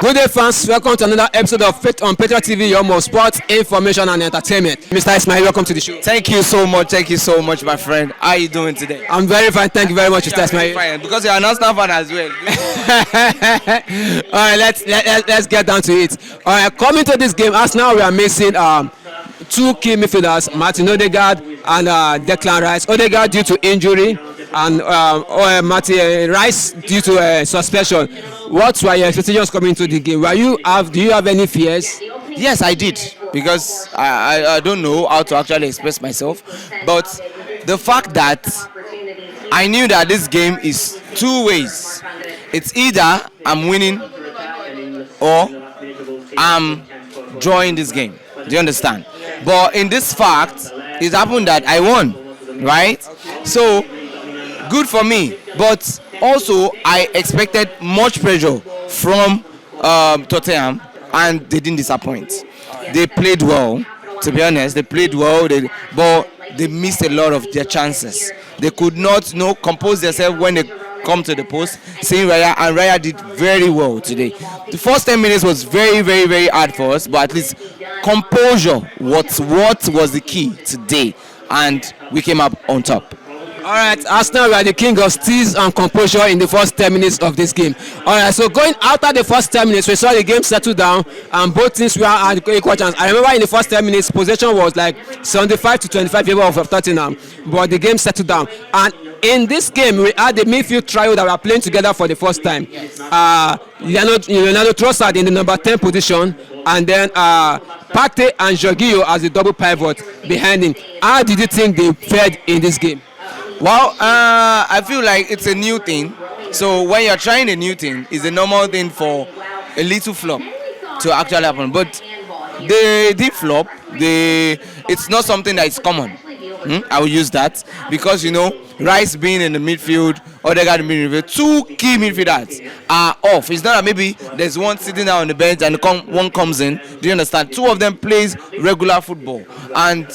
Good day, fans. Welcome to another episode of Fit on Patriot TV, your more sports, information, and entertainment. Mr. Ismail, welcome to the show. Thank you so much. Thank you so much, my friend. How are you doing today? I'm very fine. Thank you very much, Mr. Ismail. Fine, because you're an Arsenal fan as well. All right, let's get down to it. All right, coming to this game, as now we are missing two key midfielders, Martin Odegaard and Declan Rice. Odegaard due to injury, and Martin Rice due to suspension. What were your expectations coming into the game? Do you have any fears? Yes, I did, because I don't know how to actually express myself, but the fact that I knew that this game is two ways. It's either I'm winning or I'm drawing this game. Do you understand? But in this fact, it happened that I won, right? So, good for me. But also, I expected much pressure from Tottenham, and they didn't disappoint. They played well, to be honest. They played well, but they missed a lot of their chances. They could not, compose themselves when they come to the post, seeing Raya, and Raya did very well today. The first 10 minutes was very, very, very hard for us, but at least composure what was the key today, and we came up on top. All right, Arsenal were the king of steals and composure in the first 10 minutes of this game. All right, so going after the first 10 minutes, we saw the game settle down, and both teams were at equal chance. I remember in the first 10 minutes, possession was like 75 to 25 favor of Tottenham, but the game settled down. And in this game, we had the midfield trio that were playing together for the first time. Leandrotrossard in the number 10 position, and then Partey and Jorginho as the double pivot behind him. How did you think they fared in this game? Well, I feel like it's a new thing. So when you're trying a new thing, it's a normal thing for a little flop to actually happen. But they did flop. It's not something that is common. I will use that because Rice being in the midfield, Odegaard in the midfield, two key midfielders are off. It's not that maybe there's one sitting down on the bench and one comes in. Do you understand? Two of them plays regular football, and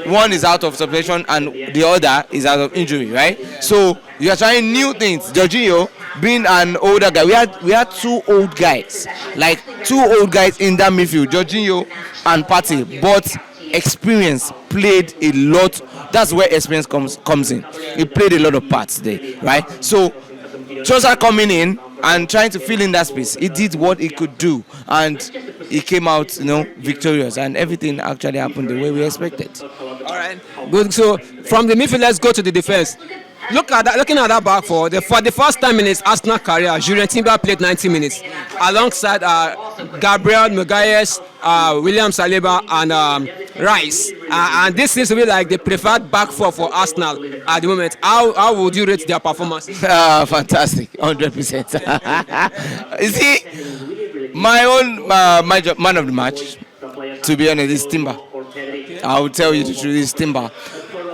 one is out of suspension and the other is out of injury, right? So you are trying new things. Jorginho being an older guy, we had two old guys in that midfield, Jorginho and Partey, but experience played a lot. That's where experience comes in. He played a lot of parts today, right? So Trossard coming in and trying to fill in that space, he did what he could do, and he came out, victorious, and everything actually happened the way we expected. All right, good. So from the midfield, let's go to the defense. Looking at that back four, for the first 10 minutes, Arsenal career, Julian Timber played 90 minutes alongside Gabriel Magalhaes, William Saliba, and Rice. And this seems to be like the preferred back four for Arsenal at the moment. How would you rate their performance? Fantastic, 100%. You see, my own man of the match, to be honest, is Timber. I will tell you the truth, is Timber.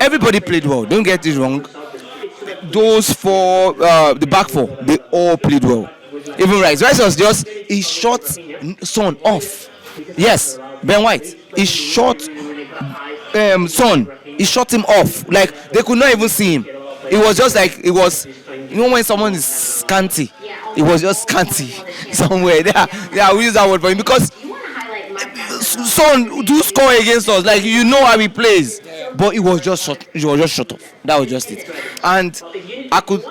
Everybody played well, don't get it wrong. Those for the back four, they all played well. Even Rice was just, he shot Son off. Yes, Ben White, he shot Son. He shot him off. Like, they could not even see him. It was just like, when someone is scanty, it was just scanty somewhere. Yeah, we use that word for him because Son do score against us. Like, how he plays. But it was just shut off. That was just it. And I could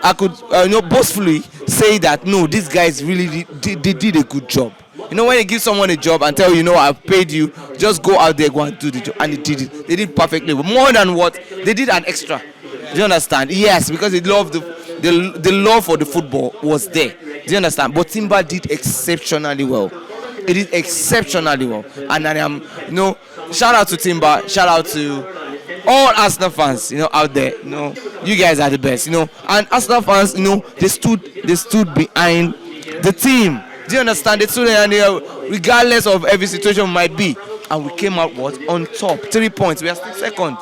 boastfully say that no, these guys really did a good job. When you give someone a job and tell I've paid you, just go out there, go and do the job, and they did it. They did perfectly. But more than what they did, an extra. Do you understand? Yes, because they love the love for the football was there. Do you understand? But Timber did exceptionally well. He did exceptionally well, and I am shout out to Timber, shout out to all Arsenal fans, out there. You guys are the best, and Arsenal fans, they stood behind the team. Do you understand? They stood behind regardless of every situation might be, and we came out on top, 3 points. We are still second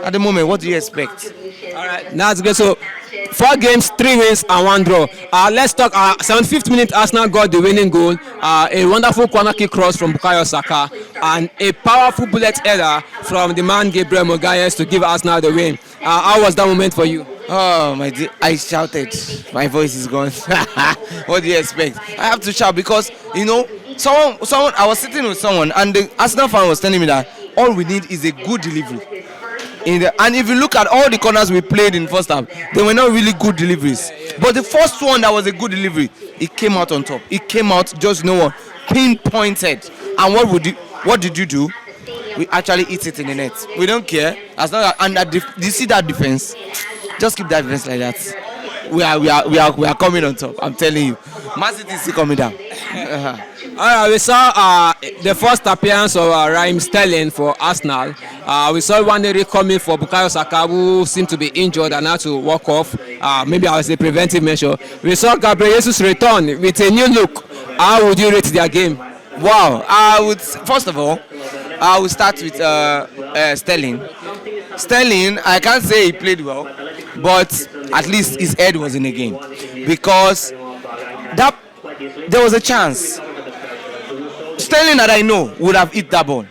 at the moment. What do you expect? All right, that's good. So 4 games, 3 wins, and 1 draw. Let's talk. 75th minute, Arsenal got the winning goal. A wonderful corner kick cross from bukayosaka, and a powerful bullet header from the man Gabriel Magalhaes to give Arsenal the win. How was that moment for you? Oh my dear, I shouted. My voice is gone. What do you expect? I have to shout because someone. I was sitting with someone, and the Arsenal fan was telling me that all we need is a good delivery. And if you look at all the corners we played in first half, they were not really good deliveries. But the first one that was a good delivery, it came out on top. It came out just pinpointed. And what did you do? We actually hit it in the net. We don't care. As long as you see that defense, just keep that defense like that. We are coming on top. I'm telling you. Man City is still coming down. We saw the first appearance of Raheem Sterling for Arsenal. We saw Waneri coming for Bukayo Saka, who seemed to be injured and had to walk off. Maybe as a preventive measure. We saw Gabriel Jesus return with a new look. How would you rate their game? Wow. First of all, I will start with Sterling. Sterling, I can't say he played well, but at least his head was in the game because there was a chance. Sterling that I know would have hit that ball.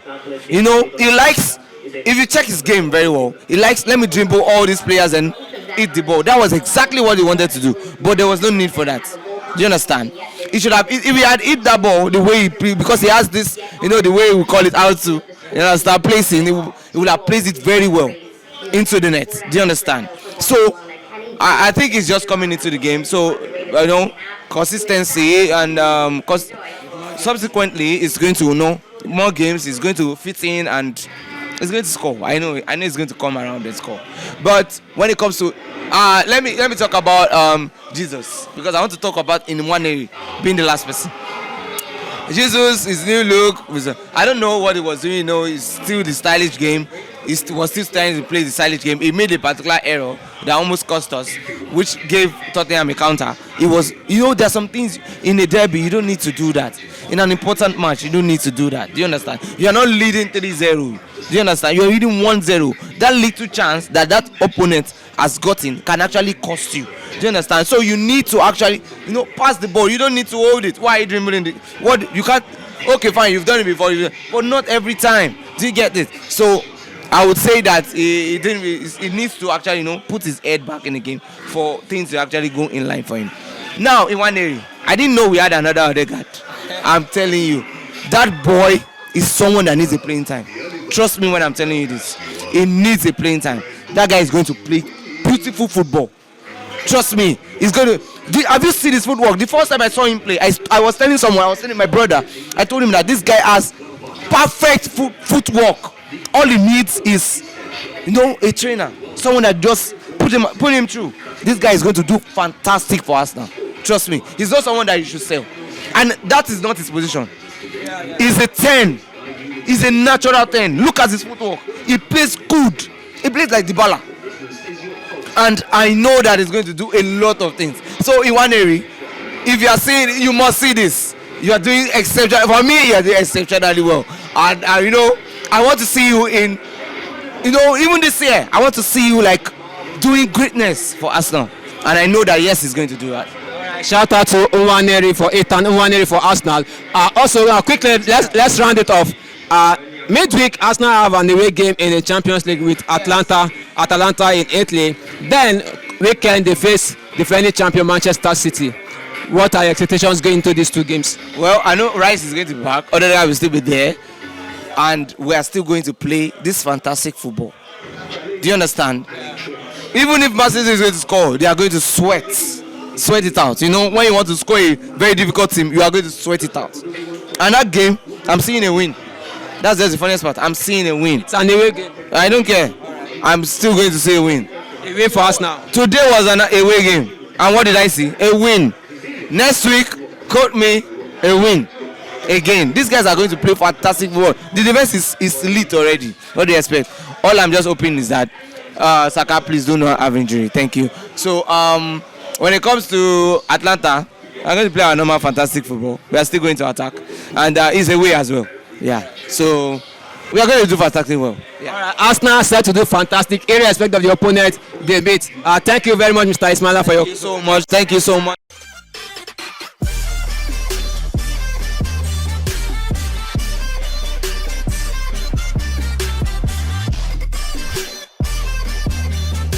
He likes, if you check his game very well, he likes, let me dribble all these players and hit the ball. That was exactly what he wanted to do, but there was no need for that. Do you understand? He should have, if he had hit that ball the way because he has this, the way we call it out to, start placing, he would have placed it very well into the net. Do you understand? So, I think he's just coming into the game. So, consistency and subsequently, it's going to more games. He's going to fit in and he's going to score. I know he's going to come around and score. But when it comes to let me talk about Jesus, because I want to talk about in one area being the last person. Jesus, his new look was I don't know what he was doing. It's still the stylish game. He was still trying to play the stylish game. He made a particular error that almost cost us, which gave Tottenham a counter. It was, there's some things in a derby you don't need to do that. In an important match, you don't need to do that. Do you understand? You are not leading 3-0. Do you understand? You are leading 1-0. That little chance that opponent has gotten can actually cost you. Do you understand? So you need to actually, pass the ball. You don't need to hold it. Why are you dribbling it? What you can't? Okay, fine. You've done it before, but not every time. Do you get it? So I would say that he needs to actually, put his head back in the game for things to actually go in line for him. Now, in one area, I didn't know we had another Odegaard. I'm telling you, that boy is someone that needs a playing time. Trust me when I'm telling you this. He needs a playing time. That guy is going to play beautiful football. Trust me. He's going to. Have you seen his footwork? The first time I saw him play, I was telling my brother, I told him that this guy has perfect footwork. All he needs is, a trainer, someone that just put him through. This guy is going to do fantastic for us now. Trust me. He's not someone that you should sell. And that is not his position. He's a 10. He's a natural 10. Look at his footwork. He plays good. He plays like Dybala. And I know that he's going to do a lot of things. So in one area, if you are saying, you must see this. You are doing exceptional. For me, you are doing exceptionally well. And I want to see you in, even this year, I want to see you doing greatness for Arsenal. And I know that, yes, he's going to do that. Shout out to Nwaneri for Ethan, Nwaneri for Arsenal. Also, quickly, let's round it off. Midweek, Arsenal have an away game in the Champions League with Atalanta in Italy. Then, weekend, they face defending champion Manchester City. What are your expectations going into these 2 games? Well, I know Rice is going to be back. Other guys will still be there. And we are still going to play this fantastic football. Do you understand? Even if Man City is going to score, they are going to sweat it out. When you want to score a very difficult team, you are going to sweat it out. And that game, I'm seeing a win. That's just the funniest part. I'm seeing a win. It's an away game. I don't care. I'm still going to say a win. A win for us now. Today was an away game. And what did I see? A win. Next week, quote me, a win. Again, these guys are going to play fantastic football. The defense is elite already. What do you expect? All I'm just hoping is that Saka, please do not have injury. Thank you. So, when it comes to Atlanta, I'm going to play our normal fantastic football. We are still going to attack. And it's away as well. Yeah. So, We are going to do fantastic well. Yeah. All right. Arsenal are set to do fantastic, irrespective of the opponent they beat. Thank you very much, Mr. Ismaila, for your. Thank you so much. Thank you so much.